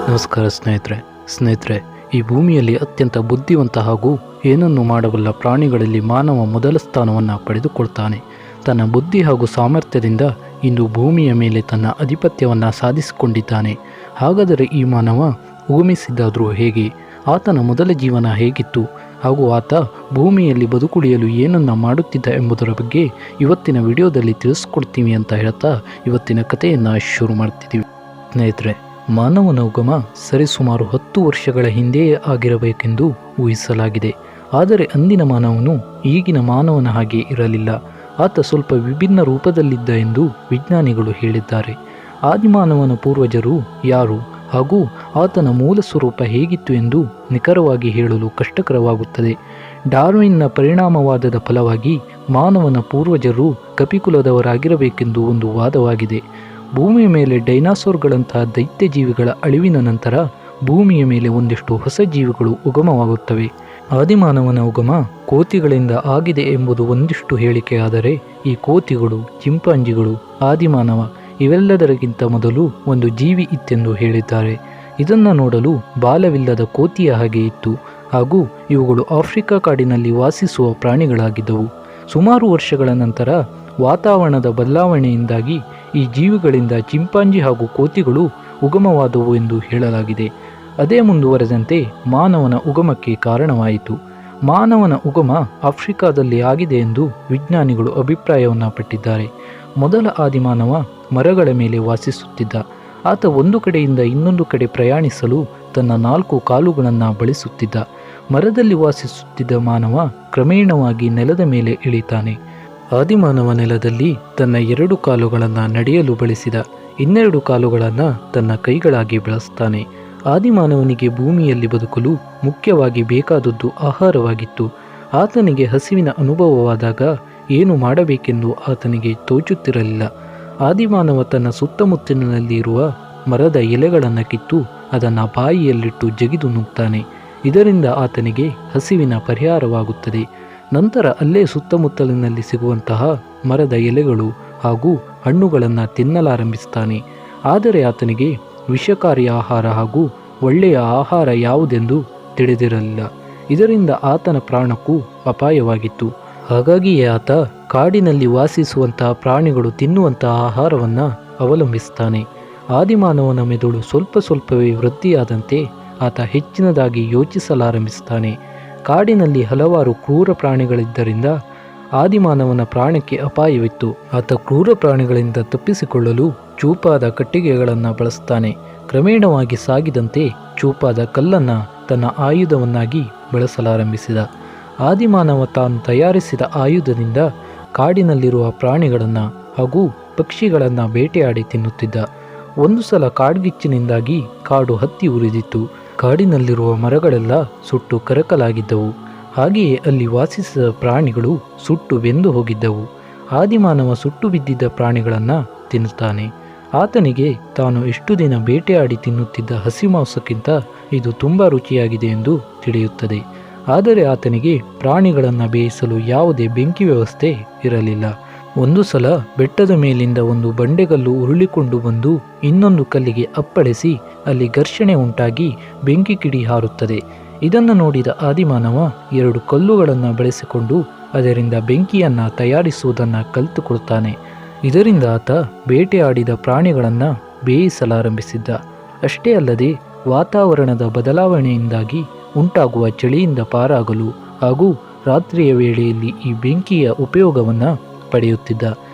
ನಮಸ್ಕಾರ ಸ್ನೇಹಿತರೆ, ಈ ಭೂಮಿಯಲ್ಲಿ ಅತ್ಯಂತ ಬುದ್ಧಿವಂತ ಹಾಗೂ ಏನನ್ನು ಮಾಡಬಲ್ಲ ಪ್ರಾಣಿಗಳಲ್ಲಿ ಮಾನವ ಮೊದಲ ಸ್ಥಾನವನ್ನು ಪಡೆದುಕೊಳ್ತಾನೆ. ತನ್ನ ಬುದ್ಧಿ ಹಾಗೂ ಸಾಮರ್ಥ್ಯದಿಂದ ಇಂದು ಭೂಮಿಯ ಮೇಲೆ ತನ್ನ ಆಧಿಪತ್ಯವನ್ನು ಸಾಧಿಸಿಕೊಂಡಿದ್ದಾನೆ. ಹಾಗಾದರೆ ಈ ಮಾನವ ಉಗಮಿಸಿದ್ದಾದರೂ ಹೇಗೆ? ಆತನ ಮೊದಲ ಜೀವನ ಹೇಗಿತ್ತು ಹಾಗೂ ಆತ ಭೂಮಿಯಲ್ಲಿ ಬದುಕುಳಿಯಲು ಏನನ್ನು ಮಾಡುತ್ತಿದ್ದ ಎಂಬುದರ ಬಗ್ಗೆ ಇವತ್ತಿನ ವಿಡಿಯೋದಲ್ಲಿ ತಿಳಿಸ್ಕೊಡ್ತೀವಿ ಅಂತ ಹೇಳ್ತಾ ಇವತ್ತಿನ ಕಥೆಯನ್ನು ಶುರು ಮಾಡ್ತಿದ್ದೀವಿ. ಸ್ನೇಹಿತರೆ, ಮಾನವನ ಉಗಮ ಸರಿಸುಮಾರು 10 ವರ್ಷಗಳ ಹಿಂದೆಯೇ ಆಗಿರಬೇಕೆಂದು ಊಹಿಸಲಾಗಿದೆ. ಆದರೆ ಅಂದಿನ ಮಾನವನು ಈಗಿನ ಮಾನವನ ಹಾಗೆ ಇರಲಿಲ್ಲ. ಆತ ಸ್ವಲ್ಪ ವಿಭಿನ್ನ ರೂಪದಲ್ಲಿದ್ದ ಎಂದು ವಿಜ್ಞಾನಿಗಳು ಹೇಳಿದ್ದಾರೆ. ಆದಿಮಾನವನ ಪೂರ್ವಜರು ಯಾರು ಹಾಗೂ ಆತನ ಮೂಲ ಸ್ವರೂಪ ಹೇಗಿತ್ತು ಎಂದು ನಿಖರವಾಗಿ ಹೇಳಲು ಕಷ್ಟಕರವಾಗುತ್ತದೆ. ಡಾರ್ವಿನ್ನ ಪರಿಣಾಮವಾದದ ಫಲವಾಗಿ ಮಾನವನ ಪೂರ್ವಜರು ಕಪಿಕುಲದವರಾಗಿರಬೇಕೆಂದು ಒಂದು ವಾದವಾಗಿದೆ. ಭೂಮಿಯ ಮೇಲೆ ಡೈನಾಸೋರ್ಗಳಂತಹ ದೈತ್ಯ ಜೀವಿಗಳ ಅಳಿವಿನ ನಂತರ ಭೂಮಿಯ ಮೇಲೆ ಒಂದಿಷ್ಟು ಹೊಸ ಜೀವಿಗಳು ಉಗಮವಾಗುತ್ತವೆ. ಆದಿಮಾನವನ ಉಗಮ ಕೋತಿಗಳಿಂದ ಆಗಿದೆ ಎಂಬುದು ಒಂದಿಷ್ಟು ಹೇಳಿಕೆಯಾದರೆ, ಈ ಕೋತಿಗಳು, ಚಿಂಪಾಂಜಿಗಳು, ಆದಿಮಾನವ ಇವೆಲ್ಲದರಿಗಿಂತ ಮೊದಲು ಒಂದು ಜೀವಿ ಇತ್ತೆಂದು ಹೇಳಿದ್ದಾರೆ. ಇದನ್ನು ನೋಡಲು ಬಾಲವಿಲ್ಲದ ಕೋತಿಯ ಹಾಗೆ ಇತ್ತು ಹಾಗೂ ಇವುಗಳು ಆಫ್ರಿಕಾ ಕಾಡಿನಲ್ಲಿ ವಾಸಿಸುವ ಪ್ರಾಣಿಗಳಾಗಿದ್ದವು. ಸುಮಾರು ವರ್ಷಗಳ ನಂತರ ವಾತಾವರಣದ ಬದಲಾವಣೆಯಿಂದಾಗಿ ಈ ಜೀವಿಗಳಿಂದ ಚಿಂಪಾಂಜಿ ಹಾಗೂ ಕೋತಿಗಳು ಉಗಮವಾದವು ಎಂದು ಹೇಳಲಾಗಿದೆ. ಅದೇ ಮುಂದುವರೆದಂತೆ ಮಾನವನ ಉಗಮಕ್ಕೆ ಕಾರಣವಾಯಿತು. ಮಾನವನ ಉಗಮ ಆಫ್ರಿಕಾದಲ್ಲಿ ಆಗಿದೆ ಎಂದು ವಿಜ್ಞಾನಿಗಳು ಅಭಿಪ್ರಾಯವನ್ನು ಪಟ್ಟಿದ್ದಾರೆ. ಮೊದಲ ಆದಿಮಾನವ ಮರಗಳ ಮೇಲೆ ವಾಸಿಸುತ್ತಿದ್ದ. ಆತ ಒಂದು ಕಡೆಯಿಂದ ಇನ್ನೊಂದು ಕಡೆ ಪ್ರಯಾಣಿಸಲು ತನ್ನ 4 ಕಾಲುಗಳನ್ನು ಬಳಸುತ್ತಿದ್ದ. ಮರದಲ್ಲಿ ವಾಸಿಸುತ್ತಿದ್ದ ಮಾನವ ಕ್ರಮೇಣವಾಗಿ ನೆಲದ ಮೇಲೆ ಇಳಿತಾನೆ. ಆದಿಮಾನವ ನೆಲದಲ್ಲಿ ತನ್ನ 2 ಕಾಲುಗಳನ್ನು ನಡೆಯಲು ಬಳಸಿದ. ಇನ್ನೆರಡು ಕಾಲುಗಳನ್ನು ತನ್ನ ಕೈಗಳಾಗಿ ಬಳಸ್ತಾನೆ. ಆದಿಮಾನವನಿಗೆ ಭೂಮಿಯಲ್ಲಿ ಬದುಕಲು ಮುಖ್ಯವಾಗಿ ಬೇಕಾದದ್ದು ಆಹಾರವಾಗಿತ್ತು. ಆತನಿಗೆ ಹಸಿವಿನ ಅನುಭವವಾದಾಗ ಏನು ಮಾಡಬೇಕೆಂದು ಆತನಿಗೆ ತೋಚುತ್ತಿರಲಿಲ್ಲ. ಆದಿಮಾನವ ತನ್ನ ಸುತ್ತಮುತ್ತಲಿನಲ್ಲಿರುವ ಮರದ ಎಲೆಗಳನ್ನು ಕಿತ್ತು ಅದನ್ನು ಬಾಯಿಯಲ್ಲಿಟ್ಟು ಜಗಿದು ನುಗ್ತಾನೆ. ಇದರಿಂದ ಆತನಿಗೆ ಹಸಿವಿನ ಪರಿಹಾರವಾಗುತ್ತದೆ. ನಂತರ ಅಲ್ಲೇ ಸುತ್ತಮುತ್ತಲಿನಲ್ಲಿ ಸಿಗುವಂತಹ ಮರದ ಎಲೆಗಳು ಹಾಗೂ ಹಣ್ಣುಗಳನ್ನು ತಿನ್ನಲಾರಂಭಿಸ್ತಾನೆ. ಆದರೆ ಆತನಿಗೆ ವಿಷಕಾರಿ ಆಹಾರ ಹಾಗೂ ಒಳ್ಳೆಯ ಆಹಾರ ಯಾವುದೆಂದು ತಿಳಿದಿರಲಿಲ್ಲ. ಇದರಿಂದ ಆತನ ಪ್ರಾಣಕ್ಕೂ ಅಪಾಯವಾಗಿತ್ತು. ಹಾಗಾಗಿಯೇ ಆತ ಕಾಡಿನಲ್ಲಿ ವಾಸಿಸುವಂತಹ ಪ್ರಾಣಿಗಳು ತಿನ್ನುವಂತಹ ಆಹಾರವನ್ನು ಅವಲಂಬಿಸ್ತಾನೆ. ಆದಿಮಾನವನ ಮೆದುಳು ಸ್ವಲ್ಪವೇ ವೃದ್ಧಿಯಾದಂತೆ ಆತ ಹೆಚ್ಚಿನದಾಗಿ ಯೋಚಿಸಲಾರಂಭಿಸ್ತಾನೆ. ಕಾಡಿನಲ್ಲಿ ಹಲವಾರು ಕ್ರೂರ ಪ್ರಾಣಿಗಳಿದ್ದರಿಂದ ಆದಿಮಾನವನ ಪ್ರಾಣಕ್ಕೆ ಅಪಾಯವಿತ್ತು. ಆತ ಕ್ರೂರ ಪ್ರಾಣಿಗಳಿಂದ ತಪ್ಪಿಸಿಕೊಳ್ಳಲು ಚೂಪಾದ ಕಟ್ಟಿಗೆಗಳನ್ನು ಬಳಸ್ತಾನೆ. ಕ್ರಮೇಣವಾಗಿ ಸಾಗಿದಂತೆ ಚೂಪಾದ ಕಲ್ಲನ್ನು ತನ್ನ ಆಯುಧವನ್ನಾಗಿ ಬಳಸಲಾರಂಭಿಸಿದ. ಆದಿಮಾನವ ತಾನು ತಯಾರಿಸಿದ ಆಯುಧದಿಂದ ಕಾಡಿನಲ್ಲಿರುವ ಪ್ರಾಣಿಗಳನ್ನು ಹಾಗೂ ಪಕ್ಷಿಗಳನ್ನು ಬೇಟೆಯಾಡಿ ತಿನ್ನುತ್ತಿದ್ದ. ಒಂದು ಸಲ ಕಾಡ್ಗಿಚ್ಚಿನಿಂದಾಗಿ ಕಾಡು ಹತ್ತಿ ಉರಿದಿತ್ತು. ಕಾಡಿನಲ್ಲಿರುವ ಮರಗಳೆಲ್ಲ ಸುಟ್ಟು ಕರಕಲಾಗಿದ್ದವು. ಹಾಗೆಯೇ ಅಲ್ಲಿ ವಾಸಿಸಿದ ಪ್ರಾಣಿಗಳು ಸುಟ್ಟು ಬೆಂದು ಹೋಗಿದ್ದವು. ಆದಿಮಾನವ ಸುಟ್ಟು ಬಿದ್ದಿದ್ದ ಪ್ರಾಣಿಗಳನ್ನು ತಿನ್ನುತ್ತಾನೆ. ಆತನಿಗೆ ತಾನು ಎಷ್ಟು ದಿನ ಬೇಟೆಯಾಡಿ ತಿನ್ನುತ್ತಿದ್ದ ಹಸಿ ಮಾಂಸಕ್ಕಿಂತ ಇದು ತುಂಬ ರುಚಿಯಾಗಿದೆ ಎಂದು ತಿಳಿಯುತ್ತದೆ. ಆದರೆ ಆತನಿಗೆ ಪ್ರಾಣಿಗಳನ್ನು ಬೇಯಿಸಲು ಯಾವುದೇ ಬೆಂಕಿ ವ್ಯವಸ್ಥೆ ಇರಲಿಲ್ಲ. ಒಂದು ಸಲ ಬೆಟ್ಟದ ಮೇಲಿಂದ ಒಂದು ಬಂಡೆಗಲ್ಲು ಉರುಳಿಕೊಂಡು ಬಂದು ಇನ್ನೊಂದು ಕಲ್ಲಿಗೆ ಅಪ್ಪಳಿಸಿ ಅಲ್ಲಿ ಘರ್ಷಣೆ ಉಂಟಾಗಿ ಬೆಂಕಿ ಕಿಡಿ ಹಾರುತ್ತದೆ. ಇದನ್ನು ನೋಡಿದ ಆದಿಮಾನವ 2 ಕಲ್ಲುಗಳನ್ನು ಬಳಸಿಕೊಂಡು ಅದರಿಂದ ಬೆಂಕಿಯನ್ನು ತಯಾರಿಸುವುದನ್ನು ಕಲಿತುಕೊಳ್ತಾನೆ. ಇದರಿಂದ ಆತ ಬೇಟೆಯಾಡಿದ ಪ್ರಾಣಿಗಳನ್ನು ಬೇಯಿಸಲಾರಂಭಿಸಿದ್ದ. ಅಷ್ಟೇ ಅಲ್ಲದೆ ವಾತಾವರಣದ ಬದಲಾವಣೆಯಿಂದಾಗಿ ಉಂಟಾಗುವ ಚಳಿಯಿಂದ ಪಾರಾಗಲು ಹಾಗೂ ರಾತ್ರಿಯ ವೇಳೆಯಲ್ಲಿ ಈ ಬೆಂಕಿಯ ಉಪಯೋಗವನ್ನು ಪಡೆಯುತ್ತಿದ್ದ.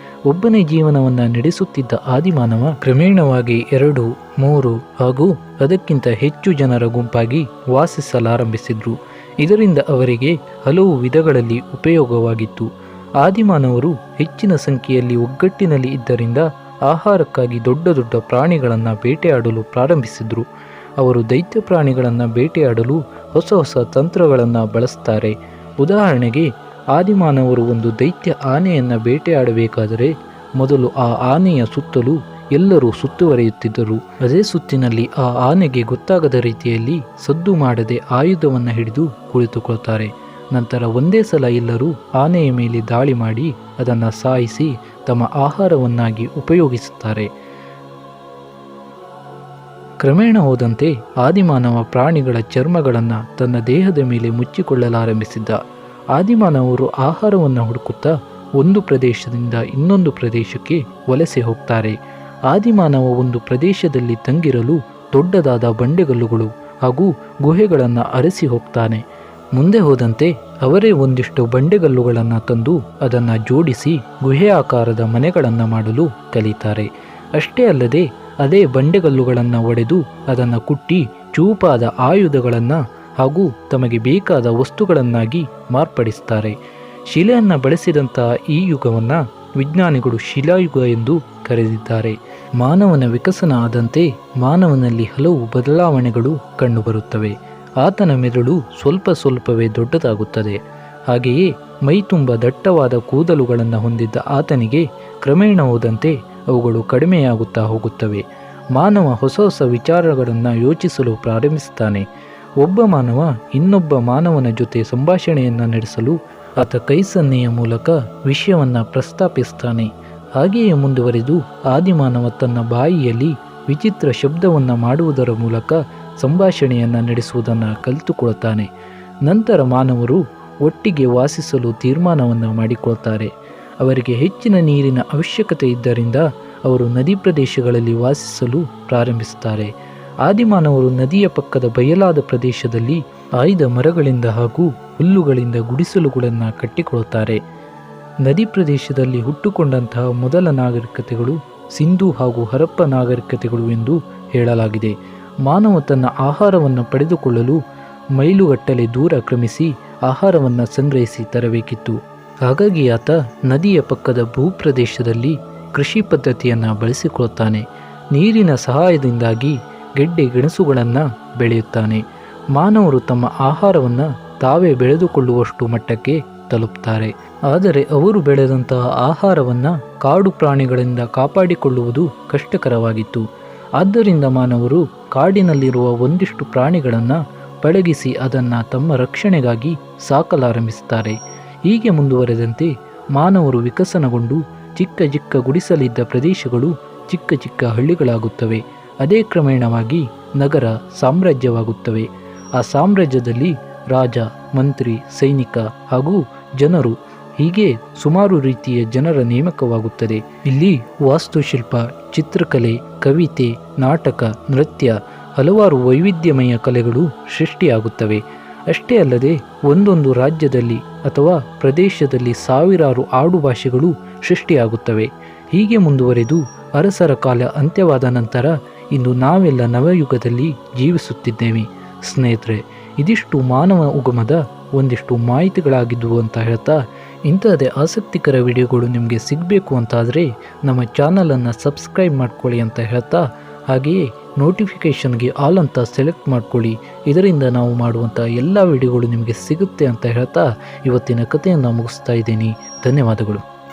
ಒಬ್ಬನೇ ಜೀವನವನ್ನು ನಡೆಸುತ್ತಿದ್ದ ಆದಿಮಾನವ ಕ್ರಮೇಣವಾಗಿ 2, 3 ಹಾಗೂ ಅದಕ್ಕಿಂತ ಹೆಚ್ಚು ಜನರ ಗುಂಪಾಗಿ ವಾಸಿಸಲಾರಂಭಿಸಿದ್ರು. ಇದರಿಂದ ಅವರಿಗೆ ಹಲವು ವಿಧಗಳಲ್ಲಿ ಉಪಯೋಗವಾಗಿತ್ತು. ಆದಿಮಾನವರು ಹೆಚ್ಚಿನ ಸಂಖ್ಯೆಯಲ್ಲಿ ಒಗ್ಗಟ್ಟಿನಲ್ಲಿ ಇದ್ದರಿಂದ ಆಹಾರಕ್ಕಾಗಿ ದೊಡ್ಡ ಪ್ರಾಣಿಗಳನ್ನು ಬೇಟೆಯಾಡಲು ಪ್ರಾರಂಭಿಸಿದರು. ಅವರು ದೈತ್ಯ ಪ್ರಾಣಿಗಳನ್ನು ಬೇಟೆಯಾಡಲು ಹೊಸ ತಂತ್ರಗಳನ್ನು ಬಳಸ್ತಾರೆ. ಉದಾಹರಣೆಗೆ, ಆದಿಮಾನವರು ಒಂದು ದೈತ್ಯ ಆನೆಯನ್ನು ಬೇಟೆಯಾಡಬೇಕಾದರೆ ಮೊದಲು ಆ ಆನೆಯ ಸುತ್ತಲೂ ಎಲ್ಲರೂ ಸುತ್ತುವರಿಯುತ್ತಿದ್ದರು. ಅದೇ ಸುತ್ತಿನಲ್ಲಿ ಆ ಆನೆಗೆ ಗೊತ್ತಾಗದ ರೀತಿಯಲ್ಲಿ ಸದ್ದು ಮಾಡದೆ ಆಯುಧವನ್ನು ಹಿಡಿದು ಕುಳಿತುಕೊಳ್ತಾರೆ. ನಂತರ ಒಂದೇ ಸಲ ಎಲ್ಲರೂ ಆನೆಯ ಮೇಲೆ ದಾಳಿ ಮಾಡಿ ಅದನ್ನು ಸಾಯಿಸಿ ತಮ್ಮ ಆಹಾರವನ್ನಾಗಿ ಉಪಯೋಗಿಸುತ್ತಾರೆ. ಕ್ರಮೇಣ ಹೋದಂತೆ ಆದಿಮಾನವ ಪ್ರಾಣಿಗಳ ಚರ್ಮಗಳನ್ನು ತನ್ನ ದೇಹದ ಮೇಲೆ ಮುಚ್ಚಿಕೊಳ್ಳಲಾರಂಭಿಸಿದ್ದ. ಆದಿಮಾನವರು ಆಹಾರವನ್ನು ಹುಡುಕುತ್ತಾ ಒಂದು ಪ್ರದೇಶದಿಂದ ಇನ್ನೊಂದು ಪ್ರದೇಶಕ್ಕೆ ವಲಸೆ ಹೋಗ್ತಾರೆ. ಆದಿಮಾನವ ಒಂದು ಪ್ರದೇಶದಲ್ಲಿ ತಂಗಿರಲು ದೊಡ್ಡದಾದ ಬಂಡೆಗಲ್ಲುಗಳು ಹಾಗೂ ಗುಹೆಗಳನ್ನು ಅರಸಿ ಹೋಗ್ತಾನೆ. ಮುಂದೆ ಹೋದಂತೆ ಅವರೇ ಒಂದಿಷ್ಟು ಬಂಡೆಗಲ್ಲುಗಳನ್ನು ತಂದು ಅದನ್ನು ಜೋಡಿಸಿ ಗುಹೆ ಆಕಾರದ ಮನೆಗಳನ್ನು ಮಾಡಲು ಕಲಿತಾರೆ. ಅಷ್ಟೇ ಅಲ್ಲದೆ ಅದೇ ಬಂಡೆಗಲ್ಲುಗಳನ್ನು ಒಡೆದು ಅದನ್ನು ಕುಟ್ಟಿ ಚೂಪಾದ ಆಯುಧಗಳನ್ನು ಹಾಗೂ ತಮಗೆ ಬೇಕಾದ ವಸ್ತುಗಳನ್ನಾಗಿ ಮಾರ್ಪಡಿಸ್ತಾರೆ. ಶಿಲೆಯನ್ನು ಬಳಸಿದಂತಹ ಈ ಯುಗವನ್ನು ವಿಜ್ಞಾನಿಗಳು ಶಿಲಾಯುಗ ಎಂದು ಕರೆದಿದ್ದಾರೆ. ಮಾನವನ ವಿಕಸನ ಆದಂತೆ ಮಾನವನಲ್ಲಿ ಹಲವು ಬದಲಾವಣೆಗಳು ಕಂಡುಬರುತ್ತವೆ. ಆತನ ಮೆದುಳು ಸ್ವಲ್ಪ ಸ್ವಲ್ಪವೇ ದೊಡ್ಡದಾಗುತ್ತದೆ. ಹಾಗೆಯೇ ಮೈತುಂಬ ದಟ್ಟವಾದ ಕೂದಲುಗಳನ್ನು ಹೊಂದಿದ್ದ ಆತನಿಗೆ ಕ್ರಮೇಣ ಹೋದಂತೆ ಅವುಗಳು ಕಡಿಮೆಯಾಗುತ್ತಾ ಹೋಗುತ್ತವೆ. ಮಾನವ ಹೊಸ ಹೊಸ ವಿಚಾರಗಳನ್ನು ಯೋಚಿಸಲು ಪ್ರಾರಂಭಿಸುತ್ತಾನೆ. ಒಬ್ಬ ಮಾನವ ಇನ್ನೊಬ್ಬ ಮಾನವನ ಜೊತೆ ಸಂಭಾಷಣೆಯನ್ನು ನಡೆಸಲು ಆತ ಕೈ ಸನ್ನೆಯ ಮೂಲಕ ವಿಷಯವನ್ನು ಪ್ರಸ್ತಾಪಿಸ್ತಾನೆ. ಹಾಗೆಯೇ ಮುಂದುವರೆದು ಆದಿಮಾನವ ತನ್ನ ಬಾಯಿಯಲ್ಲಿ ವಿಚಿತ್ರ ಶಬ್ದವನ್ನು ಮಾಡುವುದರ ಮೂಲಕ ಸಂಭಾಷಣೆಯನ್ನು ನಡೆಸುವುದನ್ನು ಕಲಿತುಕೊಳ್ತಾನೆ. ನಂತರ ಮಾನವರು ಒಟ್ಟಿಗೆ ವಾಸಿಸಲು ತೀರ್ಮಾನವನ್ನು ಮಾಡಿಕೊಳ್ತಾರೆ. ಅವರಿಗೆ ಹೆಚ್ಚಿನ ನೀರಿನ ಅವಶ್ಯಕತೆ ಇದ್ದರಿಂದ ಅವರು ನದಿ ಪ್ರದೇಶಗಳಲ್ಲಿ ವಾಸಿಸಲು ಪ್ರಾರಂಭಿಸುತ್ತಾರೆ. ಆದಿಮಾನವರು ನದಿಯ ಪಕ್ಕದ ಬಯಲಾದ ಪ್ರದೇಶದಲ್ಲಿ ಆಯ್ದ ಮರಗಳಿಂದ ಹಾಗೂ ಹುಲ್ಲುಗಳಿಂದ ಗುಡಿಸಲುಗಳನ್ನು ಕಟ್ಟಿಕೊಳ್ಳುತ್ತಾರೆ. ನದಿ ಪ್ರದೇಶದಲ್ಲಿ ಹುಟ್ಟುಕೊಂಡಂತಹ ಮೊದಲ ನಾಗರಿಕತೆಗಳು ಸಿಂಧೂ ಹಾಗೂ ಹರಪ್ಪ ನಾಗರಿಕತೆಗಳು ಎಂದು ಹೇಳಲಾಗಿದೆ. ಮಾನವ ತನ್ನ ಆಹಾರವನ್ನು ಪಡೆದುಕೊಳ್ಳಲು ಮೈಲುಗಟ್ಟಲೆ ದೂರ ಕ್ರಮಿಸಿ ಆಹಾರವನ್ನು ಸಂಗ್ರಹಿಸಿ ತರಬೇಕಿತ್ತು. ಹಾಗಾಗಿ ಆತ ನದಿಯ ಪಕ್ಕದ ಭೂಪ್ರದೇಶದಲ್ಲಿ ಕೃಷಿ ಪದ್ಧತಿಯನ್ನು ಬಳಸಿಕೊಳ್ಳುತ್ತಾನೆ. ನೀರಿನ ಸಹಾಯದಿಂದಾಗಿ ಗೆಡ್ಡೆ ಗೆಣಸುಗಳನ್ನು ಬೆಳೆಯುತ್ತಾನೆ. ಮಾನವರು ತಮ್ಮ ಆಹಾರವನ್ನು ತಾವೇ ಬೆಳೆದುಕೊಳ್ಳುವಷ್ಟು ಮಟ್ಟಕ್ಕೆ ತಲುಪುತ್ತಾರೆ. ಆದರೆ ಅವರು ಬೆಳೆದಂತಹ ಆಹಾರವನ್ನು ಕಾಡು ಪ್ರಾಣಿಗಳಿಂದ ಕಾಪಾಡಿಕೊಳ್ಳುವುದು ಕಷ್ಟಕರವಾಗಿತ್ತು. ಆದ್ದರಿಂದ ಮಾನವರು ಕಾಡಿನಲ್ಲಿರುವ ಒಂದಿಷ್ಟು ಪ್ರಾಣಿಗಳನ್ನು ಪಳಗಿಸಿ ಅದನ್ನು ತಮ್ಮ ರಕ್ಷಣೆಗಾಗಿ ಸಾಕಲಾರಂಭಿಸುತ್ತಾರೆ. ಹೀಗೆ ಮುಂದುವರೆದಂತೆ ಮಾನವರು ವಿಕಸನಗೊಂಡು ಚಿಕ್ಕ ಚಿಕ್ಕ ಗುಡಿಸಲಿದ್ದ ಪ್ರದೇಶಗಳು ಚಿಕ್ಕ ಚಿಕ್ಕ ಹಳ್ಳಿಗಳಾಗುತ್ತವೆ. ಅದೇ ಕ್ರಮೇಣವಾಗಿ ನಗರ ಸಾಮ್ರಾಜ್ಯವಾಗುತ್ತವೆ. ಆ ಸಾಮ್ರಾಜ್ಯದಲ್ಲಿ ರಾಜ, ಮಂತ್ರಿ, ಸೈನಿಕ ಹಾಗೂ ಜನರು ಹೀಗೆ ಸುಮಾರು ರೀತಿಯ ಜನರ ನೇಮಕವಾಗುತ್ತದೆ. ಇಲ್ಲಿ ವಾಸ್ತುಶಿಲ್ಪ, ಚಿತ್ರಕಲೆ, ಕವಿತೆ, ನಾಟಕ, ನೃತ್ಯ, ಹಲವಾರು ವೈವಿಧ್ಯಮಯ ಕಲೆಗಳು ಸೃಷ್ಟಿಯಾಗುತ್ತವೆ. ಅಷ್ಟೇ ಅಲ್ಲದೆ ಒಂದೊಂದು ರಾಜ್ಯದಲ್ಲಿ ಅಥವಾ ಪ್ರದೇಶದಲ್ಲಿ ಸಾವಿರಾರು ಆಡುಭಾಷೆಗಳು ಸೃಷ್ಟಿಯಾಗುತ್ತವೆ. ಹೀಗೆ ಮುಂದುವರೆದು ಅರಸರ ಕಾಲ ಅಂತ್ಯವಾದ ನಂತರ ಇಂದು ನಾವೆಲ್ಲ ನವಯುಗದಲ್ಲಿ ಜೀವಿಸುತ್ತಿದ್ದೇವೆ. ಸ್ನೇಹಿತರೆ, ಇದಿಷ್ಟು ಮಾನವ ಉಗಮದ ಒಂದಿಷ್ಟು ಮಾಹಿತಿಗಳಾಗಿದ್ದವು ಅಂತ ಹೇಳ್ತಾ, ಇಂಥದ್ದೇ ಆಸಕ್ತಿಕರ ವಿಡಿಯೋಗಳು ನಿಮಗೆ ಸಿಗಬೇಕು ಅಂತಾದರೆ ನಮ್ಮ ಚಾನಲನ್ನು ಸಬ್ಸ್ಕ್ರೈಬ್ ಮಾಡ್ಕೊಳ್ಳಿ ಅಂತ ಹೇಳ್ತಾ, ಹಾಗೆಯೇ ನೋಟಿಫಿಕೇಷನ್ಗೆ ಆಲ್ ಅಂತ ಸೆಲೆಕ್ಟ್ ಮಾಡ್ಕೊಳ್ಳಿ. ಇದರಿಂದ ನಾವು ಮಾಡುವಂಥ ಎಲ್ಲ ವಿಡಿಯೋಗಳು ನಿಮಗೆ ಸಿಗುತ್ತೆ ಅಂತ ಹೇಳ್ತಾ ಇವತ್ತಿನ ಕಥೆಯನ್ನು ಮುಗಿಸ್ತಾ ಇದ್ದೀನಿ. ಧನ್ಯವಾದಗಳು.